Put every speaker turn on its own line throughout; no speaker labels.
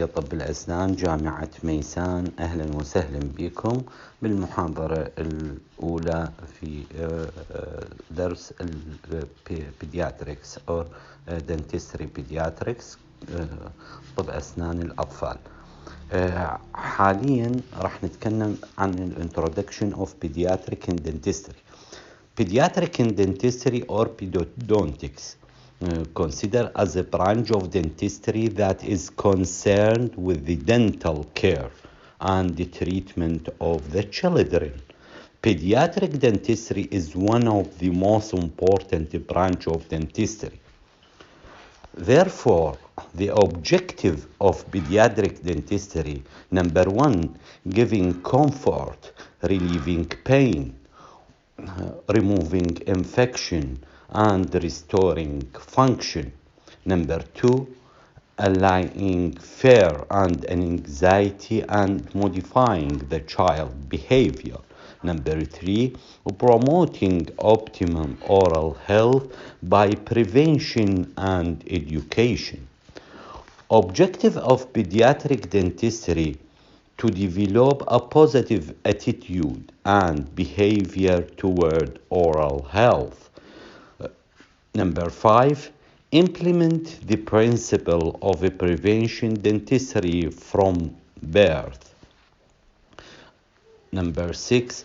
طب الأسنان جامعة ميسان، أهلا وسهلا بكم بالمحاضرة الأولى في درس البيدياتريكس أو دنتستري بيدياتريكس، طب أسنان الأطفال. حاليا راح نتكلم عن الانترودكشن of pediatric in dentistry. Pediatric in dentistry or paedodontics considered as a branch of dentistry that is concerned with the dental care and the treatment of the children. Pediatric dentistry is one of the most important branch of dentistry. Therefore, the objective of pediatric dentistry, number one, giving comfort, relieving pain, removing infection, and restoring function. Number two, allaying fear and anxiety and modifying the child behavior. Number three, promoting optimum oral health by prevention and education. Objective of pediatric dentistry to develop a positive attitude and behavior toward oral health. Number five, implement the principle of a prevention dentistry from birth. Number six,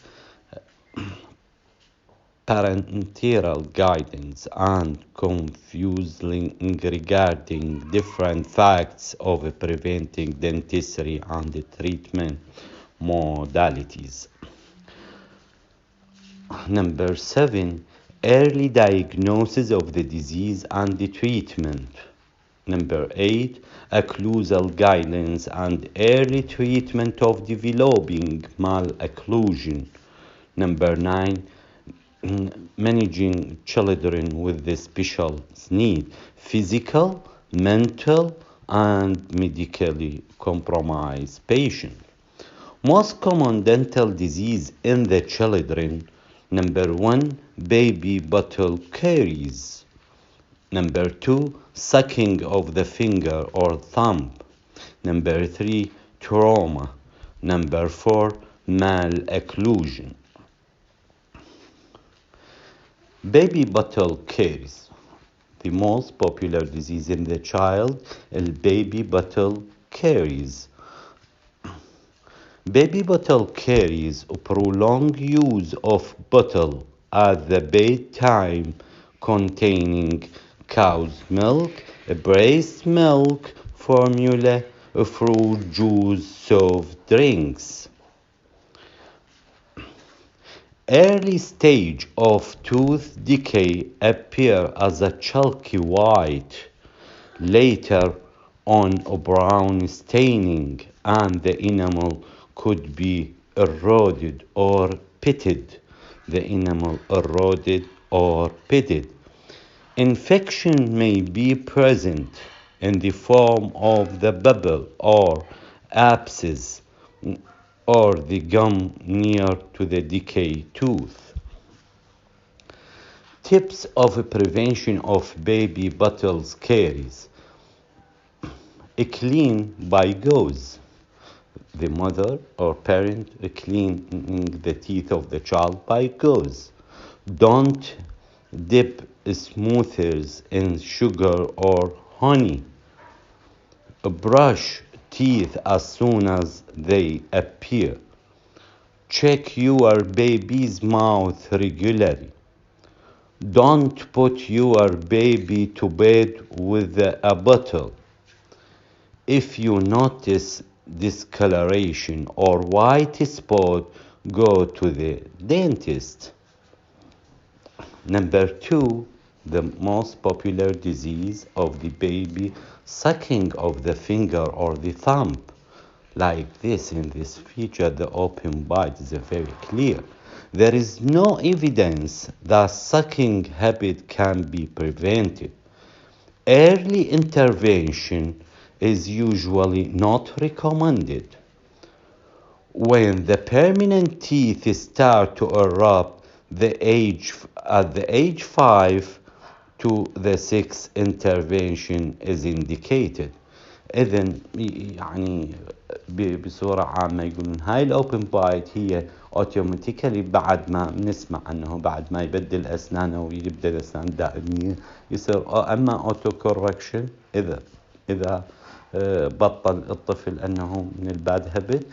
parental guidance and confusion regarding different facts of preventing dentistry and the treatment modalities. Number seven, early diagnosis of the disease and the treatment. Number eight, occlusal guidance and early treatment of developing malocclusion. Number nine, managing children with the special needs, physical, mental, and medically compromised patients. Most common dental disease in the children. Number one, baby bottle caries. Number two, sucking of the finger or thumb. Number three, trauma. Number four, malocclusion. Baby bottle caries. The most popular disease in the child is baby bottle caries. Baby bottle caries, prolonged use of bottle at the bedtime containing cow's milk, breast milk, formula, fruit juice, soft drinks. Early stage of tooth decay appear as a chalky white, later on brown staining, and the enamel could be eroded or pitted. The enamel eroded or pitted. Infection may be present in the form of the bubble or abscess or the gum near to the decayed tooth. Tips of prevention of baby bottle caries. Clean by gauze. The mother or parent cleaning the teeth of the child by gauze. Don't dip smoothers in sugar or honey. Brush teeth as soon as they appear. Check your baby's mouth regularly. Don't put your baby to bed with a bottle. If you notice discoloration or white spot, go to the dentist. Number two, the most popular disease of the baby, sucking of the finger or the thumb. Like this in this feature, the open bite is very clear. There is no evidence that sucking habit can be prevented. Early intervention is usually not recommended. When the permanent teeth start to erupt, at the age 5 to the 6 intervention is indicated. إذن يعني بصورة عامة يقولون هاي الأوبن بايت هي اوتوماتيكالي بعد ما نسمع أنه بعد ما يبدل أسنانه ويبدأ الأسنان دائمية يصير أما أوتو كوركشن إذا بطل الطفل أنه من الباد هابت،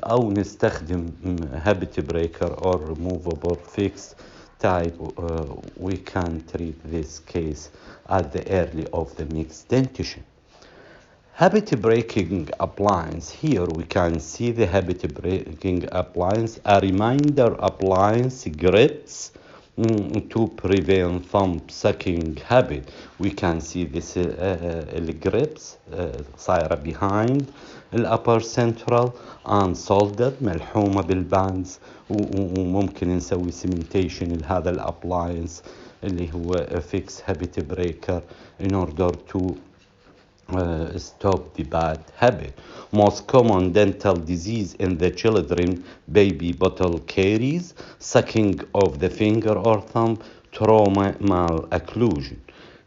أو نستخدم هابت بريكر or removable fixed type. We can treat this case at the early of the mixed dentition. Habit breaking appliance. Here we can see the habit breaking appliance, a reminder appliance grips to prevent thumb sucking habit. We can see this grips صايرة behind الupper central and soldered ملحومة بالباندز، وممكن نسوي cementation لهذا الابلاينس اللي هو fix habit breaker in order to stop the bad habit. Most common dental disease in the children: baby bottle caries, sucking of the finger or thumb, trauma, malocclusion.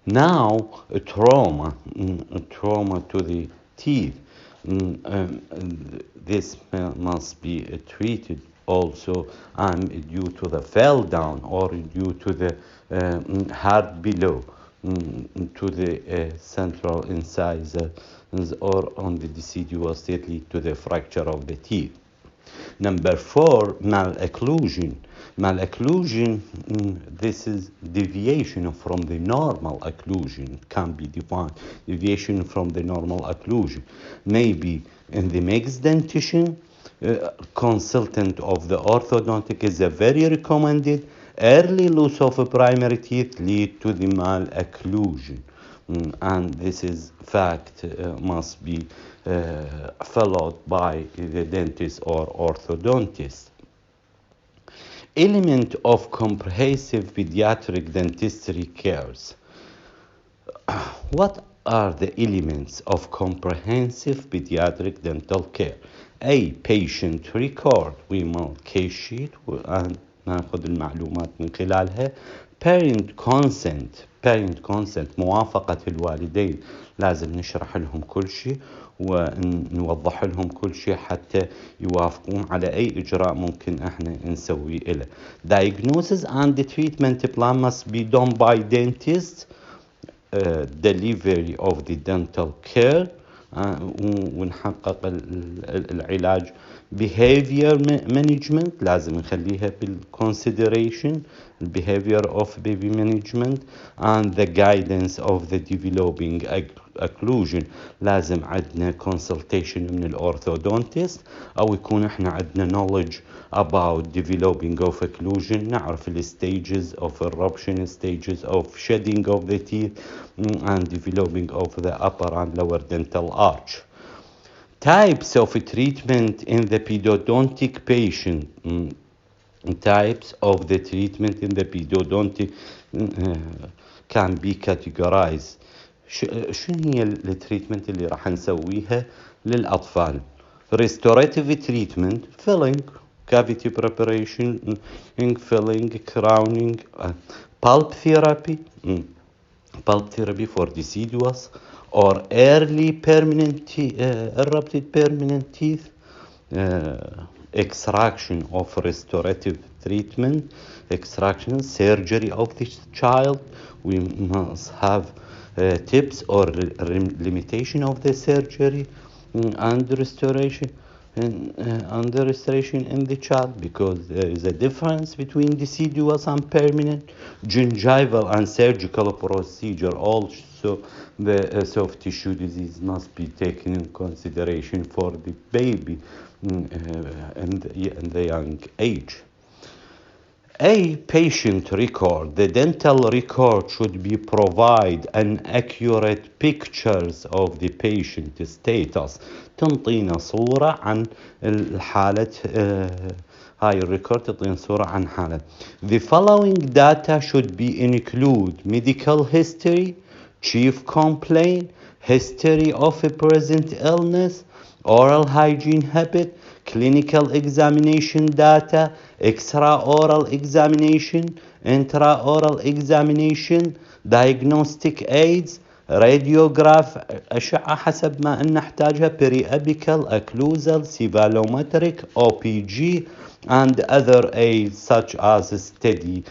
Now, trauma to the teeth. This must be treated also due to the fall down or due to the hard below to the central incisors or on the deciduous teeth lead to the fracture of the teeth. Number 4, malocclusion. Malocclusion, this is deviation from the normal occlusion. It can be defined. Deviation from the normal occlusion. Maybe in the mixed dentition, consultant of the orthodontic is a very recommended. Early loss of primary teeth lead to the malocclusion, and this is fact must be followed by the dentist or orthodontist. Element of comprehensive pediatric dentistry cares. What are the elements of comprehensive pediatric dental care? A. Patient record. We make case sheet and ناخذ المعلومات من خلالها. Parent consent موافقة الوالدين، لازم نشرح لهم كل شيء ونوضح لهم كل شيء حتى يوافقون على أي إجراء ممكن إحنا نسويه له. Diagnosis and the treatment plan must be done by dentist. Delivery of the dental care ونحقق العلاج. behavior management لازم نخليها بالconsideration. behavior of baby management and the guidance of the developing occlusion. لازم عندنا consultation من الأورثودونتست أو يكون احنا عندنا knowledge about developing of occlusion، نعرف ال stages of eruption, stages of shedding of the teeth and developing of the upper and lower dental arch. Types of treatment in the paedodontic patient. Types of the treatment in the paedodontic can be categorized. شنو هي التريتمنت اللي راح نسويها للأطفال؟ restorative treatment, filling, cavity preparation, filling, crowning, pulp therapy for deciduous or early permanent erupted permanent teeth. Extraction of restorative treatment, extraction, surgery of the child. We must have tips or limitation of the surgery and restoration in the child, because there is a difference between deciduous and permanent. Gingival and surgical procedure. Also, the soft tissue disease must be taken in consideration for the baby in the young age. A. Patient record. The dental record should be provide an accurate pictures of the patient status. تنطينا صورة عن الحالة هاي الريكورد تعطينا صورة عن حالة. The following data should be include medical history, chief complaint, history of a present illness, oral hygiene habit, clinical examination data, extra-oral examination, intra-oral examination, diagnostic aids, راديوغراف أشعة حسب ما أن نحتاجها، periapical, occlusal, cephalometric, OPG and other aids such as steady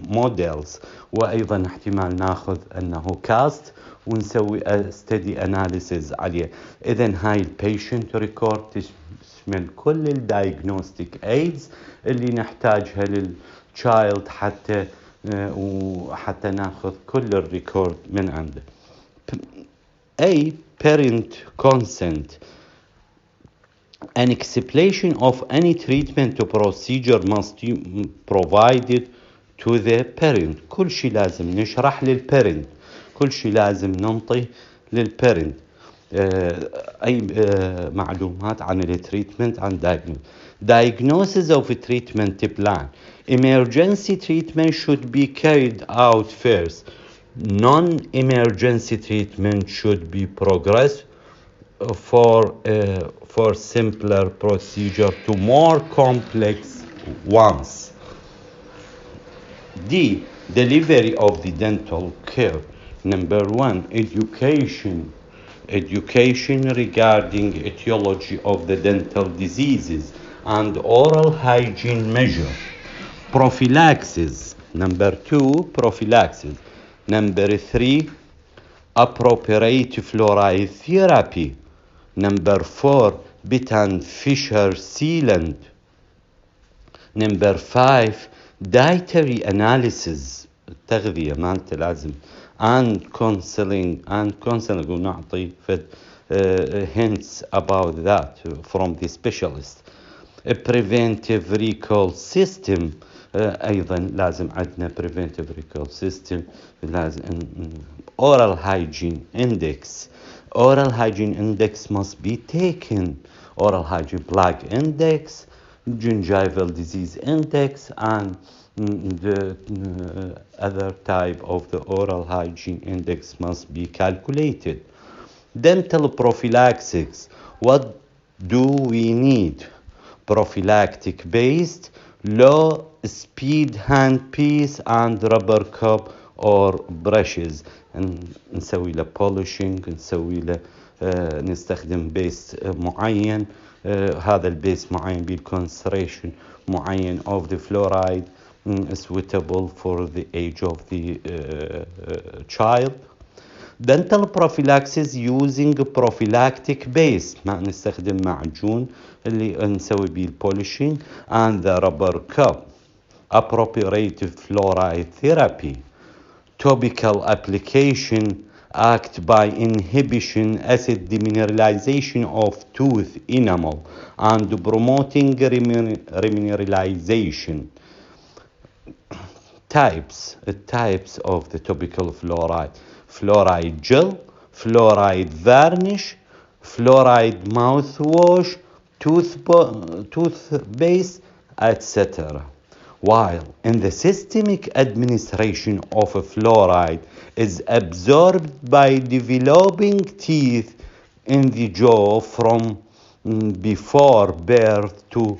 models. وأيضا احتمال ناخذ أنه كاست ونسوي steady analysis عليه. إذن هاي البيشنت ريكورد تشمل كل الدايجنوستيك ايدز اللي نحتاجها للتشايلد وحتى ناخذ كل الريكورد من عنده. A parent consent. An explanation of any treatment procedure must be provided to the parent. كل شيء لازم نشرح للبارنت، كل شيء لازم ننطي للبارنت أي معلومات عن التريتمنت، عن diagnosis of a treatment plan. Emergency treatment should be carried out first. Non-emergency treatment should be progressed for simpler procedure to more complex ones. D. Delivery of the dental care. Number 1, education. Education regarding etiology of the dental diseases and oral hygiene measures. Prophylaxis. Number 2, prophylaxis. Number 3, appropriate fluoride therapy. Number 4, Bitan Fisher sealant. Number 5, dietary analysis، التغذية مالته لازم، and counseling ونعطي hints about that from the specialist. A preventive recall system، أيضا لازم عندنا preventive recall system. لازم oral hygiene index. Oral hygiene index must be taken. Oral hygiene plaque index, gingival disease index, and the other type of the oral hygiene index must be calculated. Dental prophylaxis. What do we need? Prophylactic based, low speed handpiece and rubber cup or brushes. نسوي له polishing، نسوي له نستخدم بيس معين، هذا البيس معين بالconcentration معين of the fluoride suitable for the age of the child. Dental prophylaxis using prophylactic base، ما نستخدم معجون اللي نسوي بيه polishing and the rubber cup. Appropriate fluoride therapy. Topical application act by inhibition acid demineralization of tooth enamel and promoting remineralization. Types of the topical fluoride: fluoride gel, fluoride varnish, fluoride mouthwash, toothpaste, etc. While in the systemic administration of a fluoride is absorbed by developing teeth in the jaw from before birth to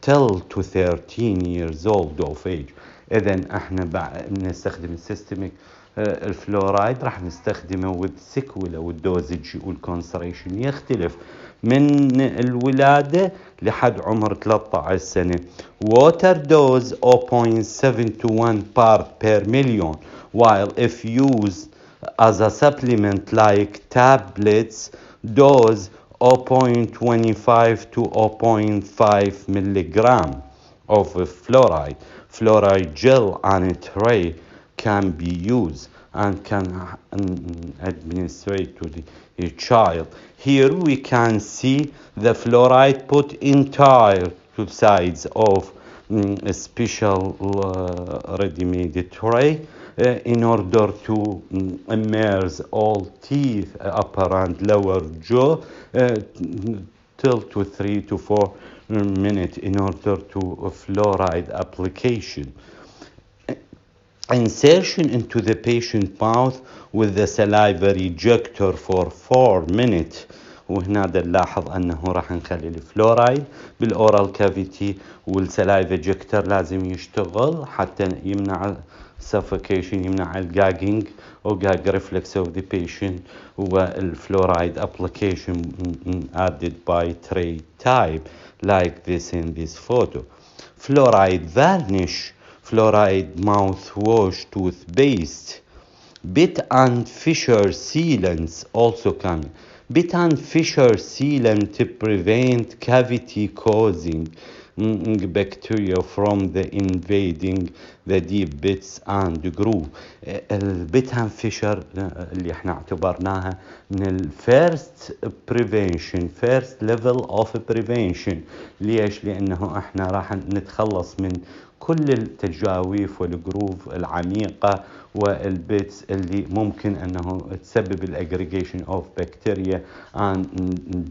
13 years old of age. إذن احنا نستخدم السيستميك الفلورايد راح نستخدمه with sequela والدوزج والكونسنتريشن يختلف من الولادة لحد عمر 13 سنة. Water dose 0.7 to 1 part per million, while if used as a supplement like tablets, dose 0.25 to 0.5 milligram of fluoride. Fluoride gel and a tray can be used and can administrate to the child. Here we can see the fluoride put entire two sides of a special ready-made tray in order to immerse all teeth, upper and lower jaw, till to 3 to 4 minutes in order to fluoride application. Insertion into the patient mouth with the salivary ejector for 4 minutes. وهنا نلاحظ أنه راح نخلي الفلورايد بالأورال كافيتي والسلايفا ejector لازم يشتغل حتى يمنع suffocation يمنع الجاجينج أو gag reflex of the patient والfluoride application added by tray type like this in this photo. Fluoride varnish, fluoride mouthwash, toothpaste, bit and fissure sealants also coming. Bit and fissure sealant to prevent cavity causing bacteria from the invading the deep bits and groove. البيت اند فيشر اللي احنا اعتبرناها من الفيرست بريفنشن، فيرست ليفل اوف بريفنشن. ليش؟ لانه احنا راح نتخلص من كل التجاويف والجروف العميقة والبيتس اللي ممكن انه تسبب الاجريجيشن اوف بكتيريا and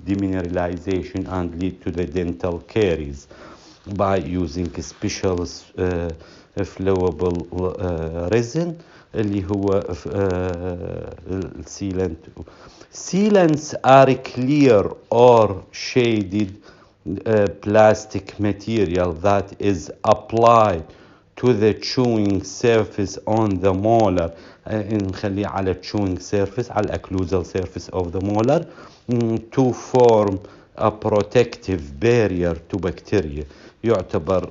demineralization and lead to the dental caries by using special flowable resin اللي هو sealant. Sealants are clear or shaded plastic material that is applied to the chewing surface on the molar. نخليه على chewing surface على occlusal surface of the molar to form a protective barrier to bacteria. يعتبر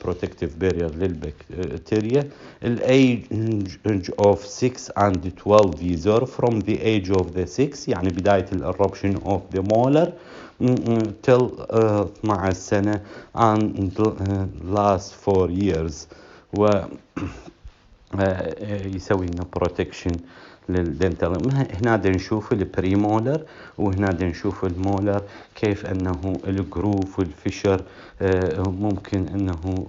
protective barrier للبكتيريا. الage of 6 and 12 years or from the age of the 6 يعني بداية eruption of the molar till 12 سنة and last 4 years و يسوي لنا protection للدنتال. هنا نشوف البريمولر وهنا نشوف المولر كيف انه الجروف والفشر ممكن انه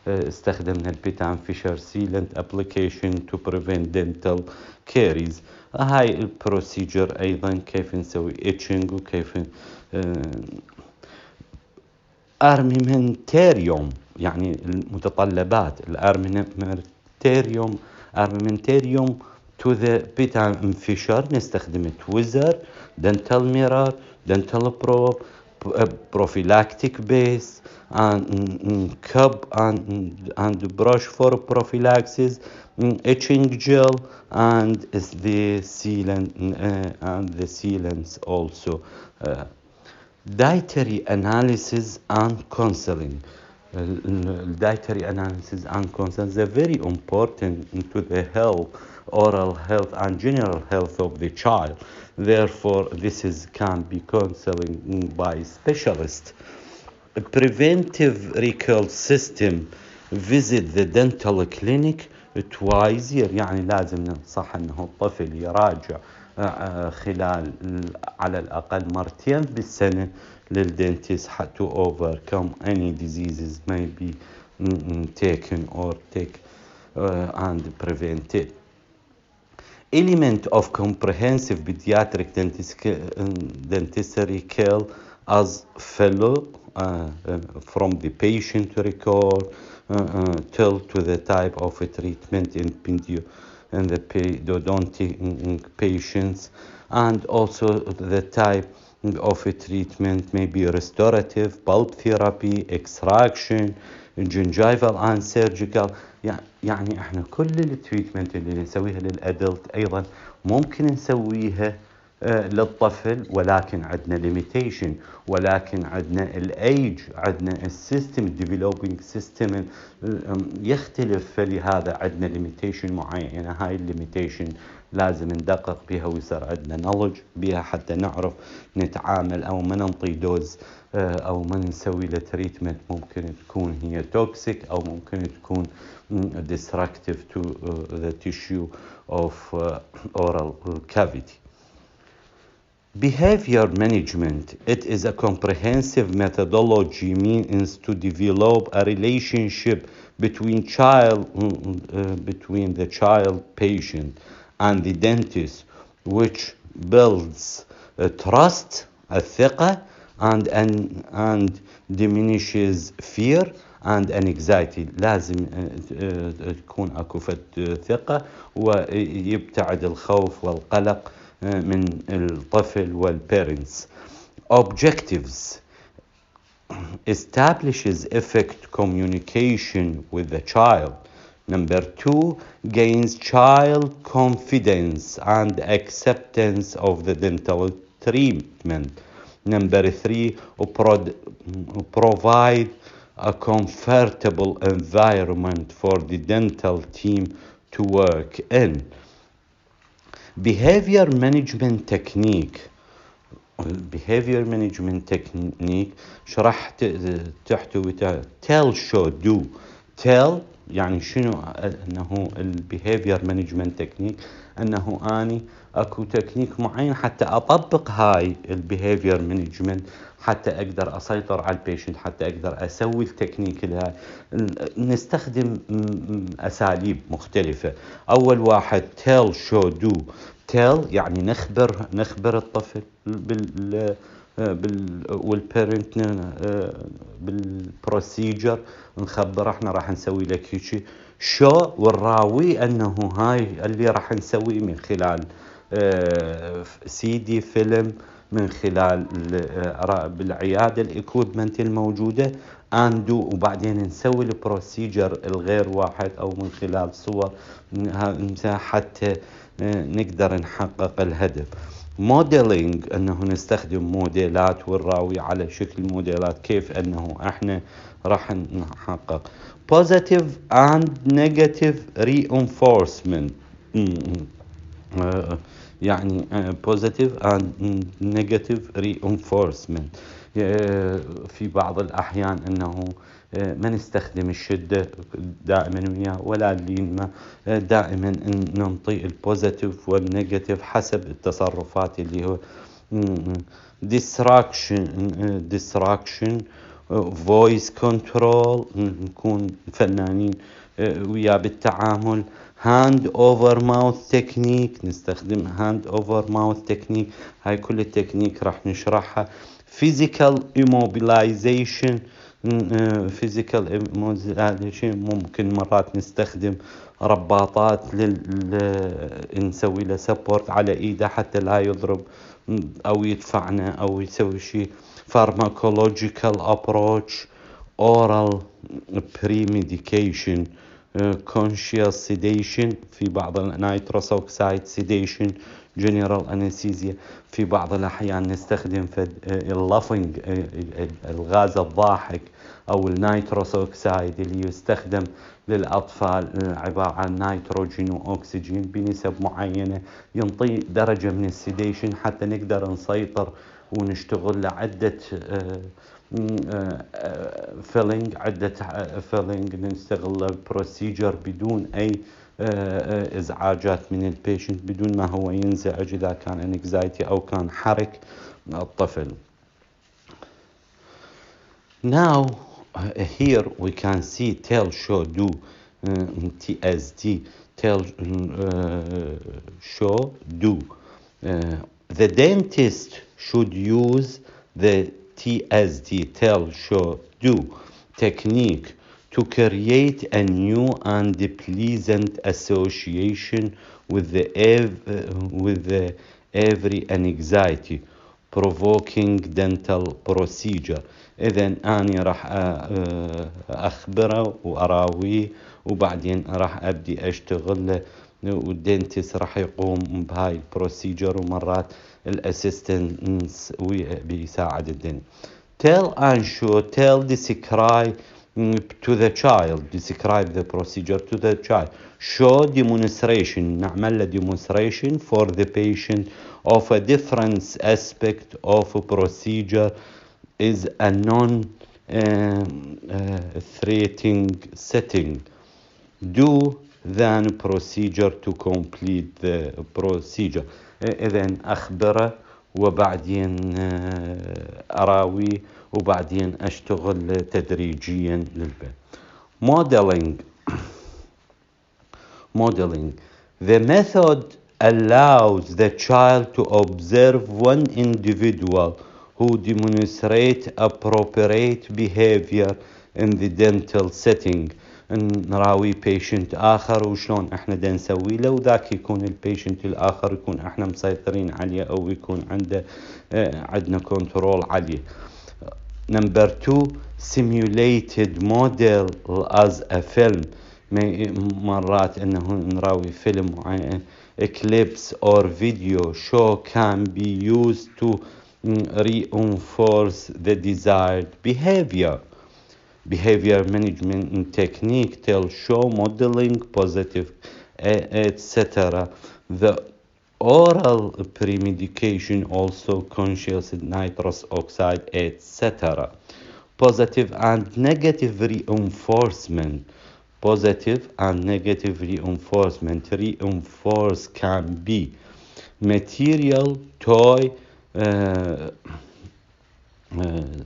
استخدمنا البيتان فيشر سيلنت ابليكيشن تو بريفنت دنتال كاريز. هاي البروسيجر ايضا كيف نسوي اتشنج وكيف ارميمنتاريوم يعني المتطلبات الارميمنتاريوم to the pit and fissure نستخدم تويزر dental mirror dental probe prophylactic base and cup and brush for prophylaxis etching gel and the sealants also. Dietary analysis and counseling. Dietary analysis and counseling is very important to the health, oral health and general health of the child. Therefore, can be counseling by specialists. A preventive recall system. Visit the dental clinic twice a year. يعني لازم ننصح انه الطفل يراجع خلال على الأقل مرتين بالسنة للدنتيست to overcome any diseases may be taken or and prevented. Element of comprehensive pediatric dentistry care as follow from the patient record till to the type of treatment in the paedodontic patients, and also the type of treatment may be restorative, pulp therapy, extraction, gingival and surgical. يعني احنا كل التريتمنت اللي نسويها للادلت ايضا ممكن نسويها للطفل، ولكن عندنا ليميتيشن، ولكن عندنا الايج، عندنا السيستم ديفلوبينج سيستم يختلف، فلهذا عندنا ليميتيشن معينه. هاي الليميتيشن لازم ندقق بها ويصير عندنا نولج بها حتى نعرف نتعامل او ما ننطي دوز او ما نسوي له تريتمنت ممكن تكون هي توكسيك او ممكن تكون destructive to the tissue of oral cavity. Behavior management. It is a comprehensive methodology means to develop a relationship between the child patient and the dentist, which builds trust, الثقة, and diminishes fear and anxiety. لازم تكون اكو ثقة ويبتعد الخوف والقلق من الطفل والparents. Objectives. Establishes effective communication with the child Number 2, gains child confidence and acceptance of the dental treatment. Number 3, provide a comfortable environment for the dental team to work in. Behavior management technique. behavior management technique شرح تحتوي tell show do. tell يعني شنو انه البيهيفير مانجمنت تكنيك، انه اني اكو تكنيك معين حتى اطبق هاي البيهيفير مانجمنت، حتى اقدر اسيطر على البيشنت، حتى اقدر اسوي التكنيك لها. نستخدم اساليب مختلفه. اول واحد tell show do. tell يعني نخبر الطفل والبيرنت بالبروسيجر، نخبر احنا راح نسوي لك هيك شو، ونراوي انه هاي اللي راح نسويه من خلال CD فيلم، من خلال بالعياده الاكويبمنت الموجوده اندو، وبعدين نسوي البروسيجر الغير واحد او من خلال صور حتى نقدر نحقق الهدف. موديلينج انه نستخدم موديلات ونراوي على شكل موديلات كيف انه احنا راح نحقق. positive and negative reinforcement. يعني positive and negative reinforcement. في بعض الأحيان أنه ما نستخدم الشدة دائما وياه ولا اللين، دائما ننطي البوزيتيف والنيجاتيف حسب التصرفات اللي هو distraction voice control، نكون فنانين وياه بالتعامل. hand over mouth technique، نستخدم hand over mouth technique، هاي كل التكنيك راح نشرحها. physical immobilization ممكن مرات نستخدم رباطات نسوي له سبورت على ايده حتى لا يضرب او يدفعنا او يسوي شيء. pharmacological approach oral premedication conscious sedation، في بعض النيتروس اوكسايد sedation general anesthesia. في بعض الأحيان نستخدم اللافينج الغاز الضاحك أو النيتروس أوكسايد اللي يستخدم للأطفال، عبارة عن نيتروجين وأكسجين بنسب معينة، ينطي درجة من السيديشن حتى نقدر نسيطر ونشتغل لعدة فيلينج نستغل البروسيجر بدون أي ازعاجات من البيشنت، بدون ما هو ينزعج اذا كان انكزايتي او كان حرك الطفل. Now here we can see tell show do TSD tell show do. The dentist should use the TSD tell show do technique to create a new and pleasant association with the every anxiety provoking dental procedure. إذن أنا راح أخبره وأراويه وبعدين راح أبدي أشتغل، والدنتس راح يقوم بهاي البروسيجر، ومرات الأسيستنس بيساعد الدنت. tell and show tell describe to the child describe the procedure to the child. show demonstration نعمل له demonstration for the patient of a different aspect of a procedure is a non-threatening setting. do than procedure to complete the procedure. إذن أخبره وبعدين أراوي وبعدين أشتغل تدريجيا للبيت. modeling the method allows the child to observe one individual who demonstrates appropriate behavior in the dental setting. نراوي بيشنت آخر وشلون احنا دا نسوي له، وذاك يكون البيشنت الآخر يكون احنا مسيطرين عليه أو يكون عندنا كنترول عليه. Number 2 simulated model as a film. مرات انه نراوي فيلم معين. clips or video show can be used to reinforce the desired behavior. Behavior management technique tell show modeling positive, etc. The oral premedication also conscious nitrous oxide, etc. Positive and negative reinforcement. Positive and negative reinforcement. Reinforce can be material, toy,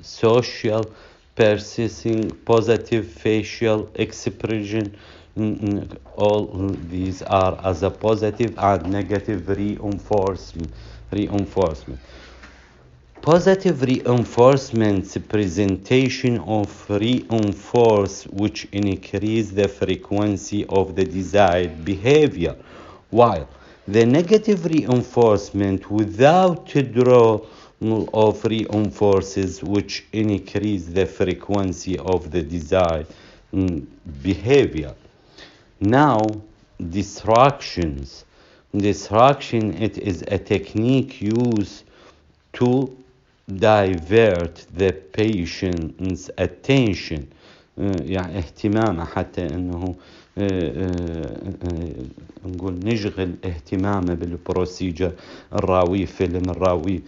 social, persisting, positive facial expression. All these are as a positive and negative reinforcement. Positive reinforcement's presentation of reinforce which increase the frequency of the desired behavior, while the negative reinforcement without draw of reinforces which increase the frequency of the desired behavior. Now, distractions. Distraction, it is a technique used to divert the patient's attention، يعني اهتمامه، حتى انه نقول نشغل اهتمامه بالبروسيجر، نراويه فيلم، نراويه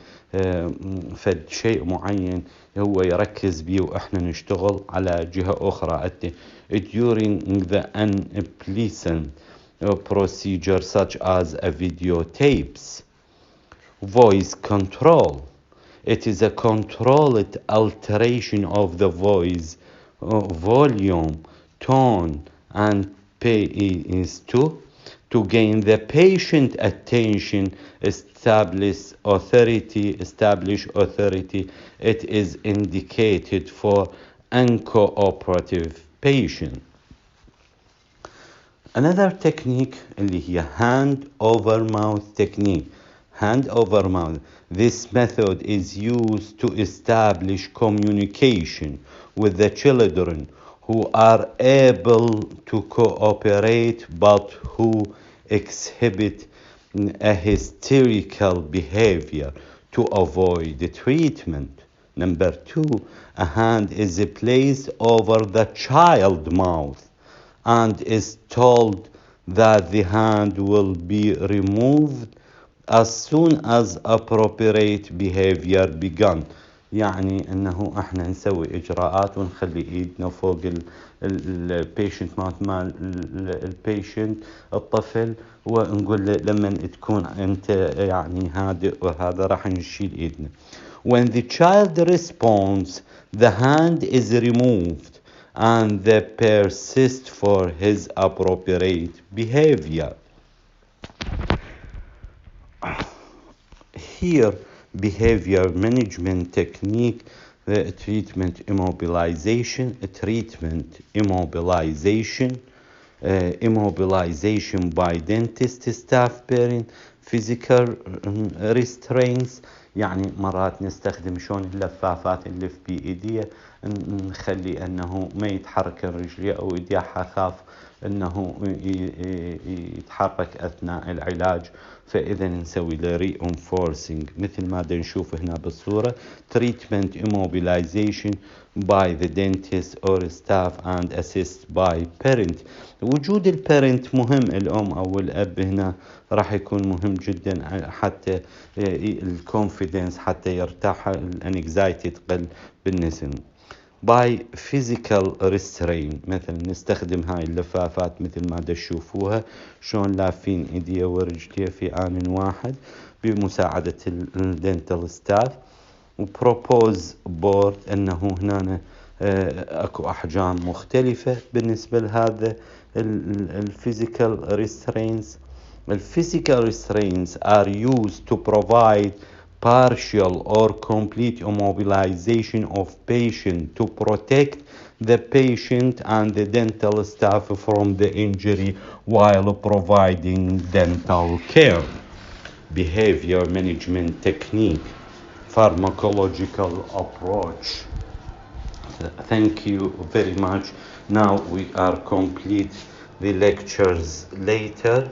فد شيء معين هو يركز بيه واحنا نشتغل على جهة اخرى. during the unpleasant procedure such as a videotapes. Voice control. It is a controlled alteration of the voice volume, tone, and pace to gain the patient attention, establish authority. It is indicated for uncooperative patient. Another technique اللي هي hand over mouth technique. Hand over mouth. This method is used to establish communication with the children who are able to cooperate but who exhibit a hysterical behavior to avoid treatment. Number 2, a hand is placed over the child's mouth and is told that the hand will be removed as soon as appropriate behavior begun. يعني انه احنا نسوي اجراءات ونخلي ايدنا فوق البيشنت مال البيشنت الطفل، ونقول له لما تكون انت يعني هادئ وهذا راح نشيل ايدنا. When the child responds, the hand is removed and they persist for his appropriate behavior. Here, behavior management technique, treatment immobilization by dentist staff, parent, physical restraints. يعني مرات نستخدم شلون اللفافات اللي في بإيديه، نخلي انه ما يتحرك الرجلية او ايديه، خاف انه يتحرك اثناء العلاج، فاذا نسوي له reinforcing مثل ما نشوف هنا بالصورة. treatment immobilization by the dentist or staff and assist by parent. وجود البارنت مهم، الام او الاب هنا راح يكون مهم جدا، حتى الكونفيدنس، حتى يرتاح، الانكزايتي تقل بالنسم. by physical restraint، مثلا نستخدم هاي اللفافات مثل ما تشوفوها شلون لافين ايديه ورجليه في آن واحد بمساعدة الدنتال ستاف. وبروبوز بورد، انه هنا اكو احجام مختلفة بالنسبة لهذا الفيزيكال ريسترينز. الفيزيكال restraints are used to provide partial or complete immobilization of patient to protect the patient and the dental staff from the injury while providing dental care. Behavior management technique, pharmacological approach. Thank you very much. Now we are complete the lectures later.